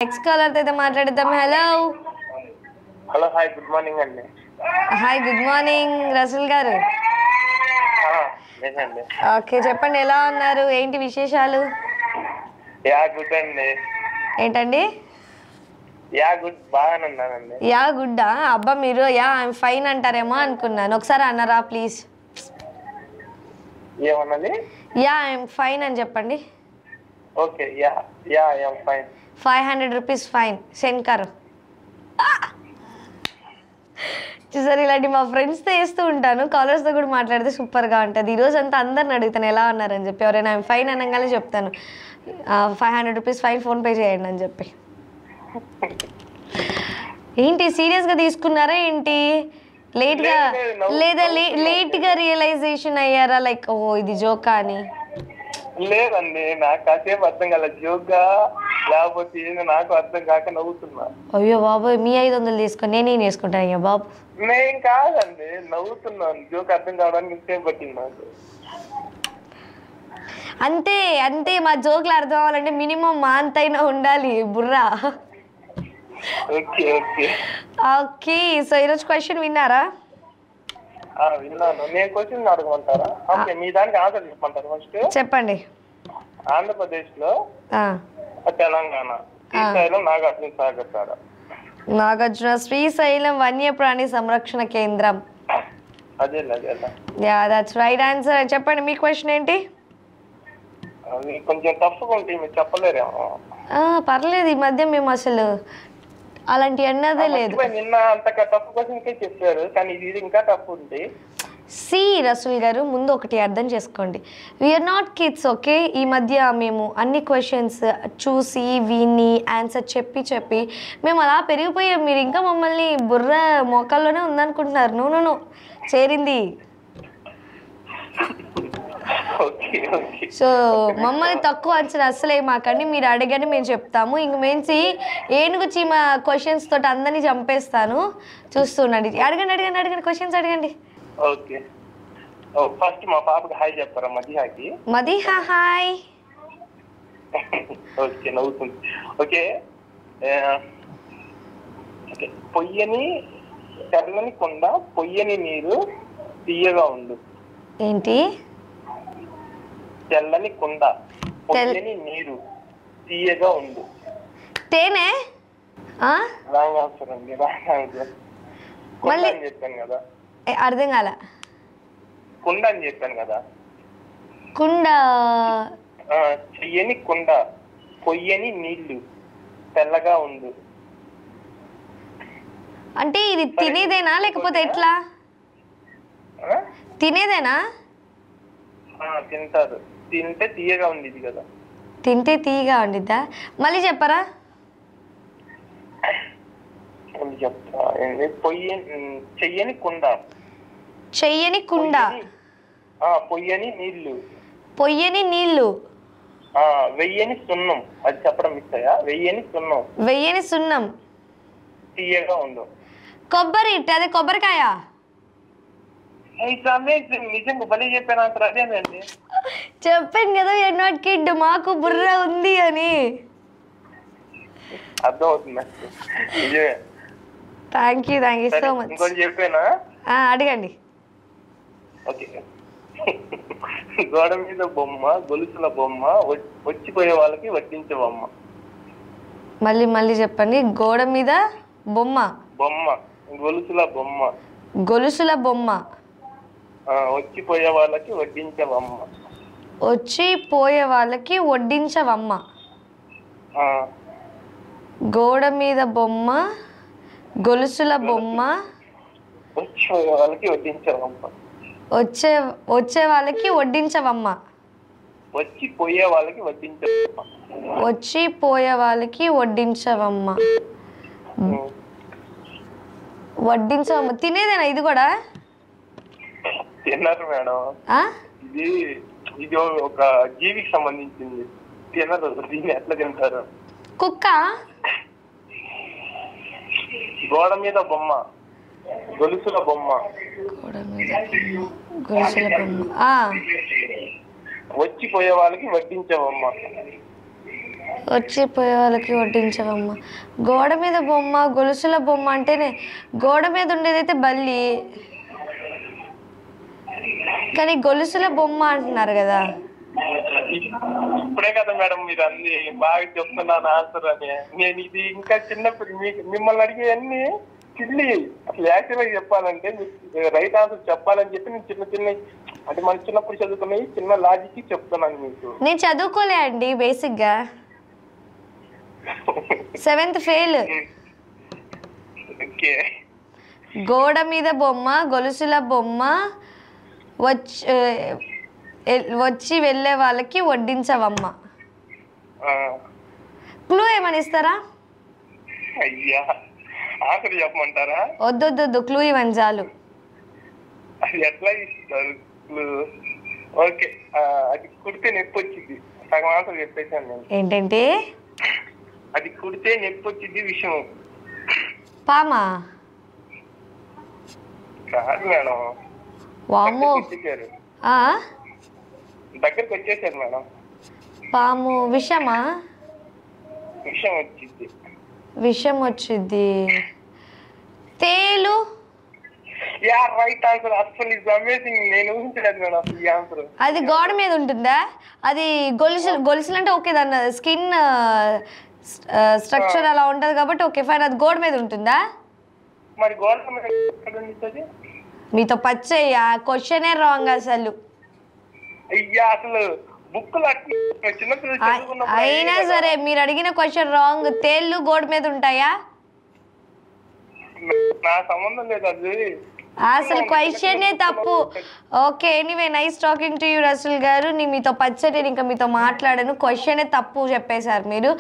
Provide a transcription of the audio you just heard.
Next caller తో అయితే మాట్లాడదాం. Hello hello, hi, good morning అండి. హాయ్, గుడ్ మార్నింగ్ రసూల్ గారు. ఓకే, చెప్పండి, ఎలా ఉన్నారు, ఏంటి విశేషాలు? యా గుడ్ అండి. ఏంటండి? యా గుడ్, బాగానే ఉన్నానండి. యా గుడ్డా? అబ్బా, మీరు యా ఐఎమ్ ఫైన్ అంటారేమో అనుకున్నాను. ఒకసారి అన్నారా ప్లీజ్? ఏమన్నది? యా ఐఎమ్ ఫైన్ అని చెప్పండి. Okay, yeah yeah I'm fine. 500 rupees fine send కరు. చూసారు, ఇలాంటి మా ఫ్రెండ్స్తో వేస్తూ ఉంటాను. కాలర్స్తో కూడా మాట్లాడితే సూపర్గా ఉంటుంది. ఈరోజు అంతా అందరిని అడుగుతాను ఎలా ఉన్నారని చెప్పి. ఎవరైనా ఫైన్ అనగానే చెప్తాను 500 రూపీస్ ఫైన్ ఫోన్పే చేయండి అని చెప్పి. ఏంటి సీరియస్గా తీసుకున్నారా ఏంటి? లేట్గా లేదా లేట్గా రియలైజేషన్ అయ్యారా? లైక్ ఓ ఇది జోకా అని? లేదండి, నాకు కాసేపు అర్థం కాల, జోక్గా లేకపోతే నాకు అర్థం కాక నవ్వుతున్నా. అయ్యో బాబోయ్, మీ 500 తీసుకొని నేనేం వేసుకుంటాను అయ్యా బాబు. నేను కాదండి, నవ్వుతున్నాను. జోక్ అర్థం కావడానికి ఇంకేం పట్టింది నాకు. అంతే అంతే, మా జోకులు అర్థం అవ్వాలంటే మినిమం మా అంతైనా ఉండాలి బుర్రా. ఓకే ఓకే ఓకే, సో ఈరోజు క్వశ్చన్ విన్నారా? విన్నాను. నేను క్వశ్చన్ అడగమంటారా? ఓకే, మీ దానికి ఆన్సర్ చెప్పమంటారు ఫస్ట్? చెప్పండి. ఆంధ్రప్రదేశ్ లో తెలంగాణ శ్రీశైలం నాగార్జున సాగర్ కాడ. నాగార్జున శ్రీశైలం వన్యప్రాణి సంరక్షణ కేంద్రం. అదే యా దట్స్ రైట్ ఆన్సర్. చెప్పండి, మీ క్వశ్చన్ ఏంటి? అది కొంచెం టఫ్గా ఉంటుంది, మీరు చెప్పలేరేమో. పర్లేదు, ఈ మధ్య మేము అసలు అలాంటి అన్నదే లేదు. నిన్న అంత టఫ్ క్వశ్చన్కే చెప్పారు, కానీ ఇది ఇంకా టఫ్ ఉంది. సి రసూల్ గారు, ముందు ఒకటి అర్థం చేసుకోండి, వీఆర్ నాట్ కిడ్స్, ఓకే? ఈ మధ్య మేము అన్ని క్వశ్చన్స్ చూసి విని ఆన్సర్ చెప్పి మేము అలా పెరిగిపోయాం. మీరు ఇంకా మమ్మల్ని బుర్ర మోకాల్లోనే ఉందనుకుంటున్నారు. నో చేరింది. సో మమ్మల్ని తక్కువ అంచనా అసలే మాకండి. మీరు అడగండి, మేము చెప్తాము. ఇంక మేంచి ఏనుగు చీమ క్వశ్చన్స్ తోటి అందరినీ చంపేస్తాను. చూస్తుండండి. అడగండి క్వశ్చన్స్ అడగండి. ఓకే, ఫస్ట్ మా పాపకి హాయ్ చెప్పారా? మదిహాకి. మదిహా హాయ్. ఓకే, నవ్వుతుంది. ఓకే ఓకే, పొయ్యని తెల్లని కొండ, పొయ్యని నీరు, తీయగా ఉండు. ఏంటి? తెల్లని కొండ, పొయ్యని నీరు, తీయగా ఉండు. తేనె. రాంగ్ ఆన్సర్ అండి, రాంగ్ ఆన్సర్. మళ్ళీ చెప్పాను కదా. అర్థం కాల. కుండ అని చెప్పాను కదా. కుండ. చెయ్యని కుండ, పొయ్యని నీళ్లు, తెల్లగా ఉండు. అంటే ఇది తినేదేనా లేకపోతే ఎట్లా? తినేదేనా? తింటారు, తింటే తీయగా ఉండేది కదా. తింటే తీయగా ఉండిద్దా? మళ్ళీ చెప్పరా? చెప్తా. చెయ్యని కుండ, చెయ్యని కుండ, పొయ్యని నీళ్లు, పొయ్యని నీళ్లు, వెయ్యని సున్నం. అది చెప్పడం ఇస్తాయా? వెయ్యని సున్నం, వెయ్యని సున్నం, తీయగా ఉండు. కొబ్బరి. అదే కొబ్బరికాయ. నిజంగా భలే చెప్పాను ఆన్సర్ అదేనండి. చెప్పాను కదా యూఆర్ నాట్ కిడ్, మాకు బుర్ర ఉంది అని. అర్థం అవుతుంది. నిజమే. Thank you so much. ఇంకోటి చెప్పానా? అడగండి. ఓకే, గోడ మీద బొమ్మ, గొలుసుల బొమ్మ, వచ్చిపోయే వాళ్ళకి వడ్డించే బొమ్మ. మళ్ళీ చెప్పండి. గోడ మీద బొమ్మ, గొలుసుల బొమ్మ, గొలుసుల బొమ్మ, వచ్చిపోయే వాళ్ళకి వడ్డించే బొమ్మ. వచ్చిపోయే వాళ్ళకి వడ్డించవమ్మ. గోడ మీద బొమ్మ, గొలుసుల బొమ్మ, వచ్చిపోయే వాళ్ళకి వడ్డించవమ్మ. వచ్చే వాళ్ళకి వడ్డించవమ్మ. వచ్చిపోయే వాళ్ళకి వడ్డించవమ్మ. వచ్చిపోయే వాళ్ళకి వడ్డించవమ్మ. వడ్డించవమ్మ. తినేదేనా ఇది కూడా? తిన్నారు మేడం. ఇది ఒక జీవికి సంబంధించింది. తినరు, దీన్ని ఎట్లా తింటారు? కుక్క. గోడ మీద బొమ్మ, గొలుసుల బొమ్మ, వచ్చిపోయే వాళ్ళకి వడ్డించే బొమ్మ. వచ్చిపోయే వాళ్ళకి వడ్డించవమ్మ. గోడ మీద బొమ్మ, గొలుసుల బొమ్మ అంటేనే గోడ మీద ఉండేదైతే బల్లి, కానీ గొలుసుల బొమ్మ అంటున్నారు కదా. ఇప్పుడే కదా మేడం మీరు అన్ని బాగా చెప్తున్నాను ఆన్సర్ అని. నేను ఇది ఇంకా చిన్నప్పుడు మిమ్మల్ని అడిగే అన్ని చిల్లి అసలు యాక్చువల్గా చెప్పాలంటే మీకు రైట్ ఆన్సర్ చెప్పాలని చెప్పి నేను చిన్న చిన్న అంటే మన చిన్నప్పుడు చదువుకున్నాయి చిన్న లాజిక్ చెప్తున్నాను మీకు. నేను చదువుకోలే అండి బేసిక్గా, 7th ఫెయిల్. ఓకే. గోడ మీద బొమ్మ, గొలుసుల బొమ్మ, వచ్చి వెళ్ళే వాళ్ళకి వడ్డించవమ్మ. క్లూ ఏమని ఇస్తారా? అయ్యా ఆన్సర్ చెప్పమంటారా? వద్దొద్దు, క్లూ ఇవ్వండి చాలు. అది ఎట్లా ఇస్తారు? ఓకే, అది కుడితే నొప్పి వచ్చింది. సగం ఆన్సర్ చెప్పేసాను నేను. ఏంటంటే అది కుడితే నొప్పి వచ్చింది విషయం. పామా? కాదు మేడం. వామ్మో. దగ్గరికి వచ్చేసారు మేడం. పాము విషమా? విషయం వచ్చింది. విషం వచ్చింది. తేలు? Yeah right answer. అసలు ఇస్ అమేజింగ్. నేను ఊహించలేదు మేడం అసలు ఈ ఆన్సర్. అది గోడ మీద ఉంటుందా? అది గొలుసులు అంటే ఓకే, దాని స్కిన్ స్ట్రక్చర్ అలా ఉంటది కాబట్టి ఓకే ఫైన్. అది గోడ మీద ఉంటుందా? మరి గోడ మీద ఎక్కడ ఉంటుంది? మీతో పచ్చయ్యా, క్వశ్చనే రాంగ్ అసలు. అయ్యా అసలు బుక్కులు చిన్నపిల్లలు అయినా సరే మీరు అడిగిన క్వశ్చన్ రాంగ్. తేళ్ళు గోడ మీద ఉంటాయా? నా సంబంధం లేదు అది. అసలు క్వశ్చనే తప్పు. Okay, anyway nice talking to you Rasool garu. మీతో పచ్చడి ఇంకా మీతో మాట్లాడను. క్వశ్చనే తప్పు చెప్పేశారు మీరు.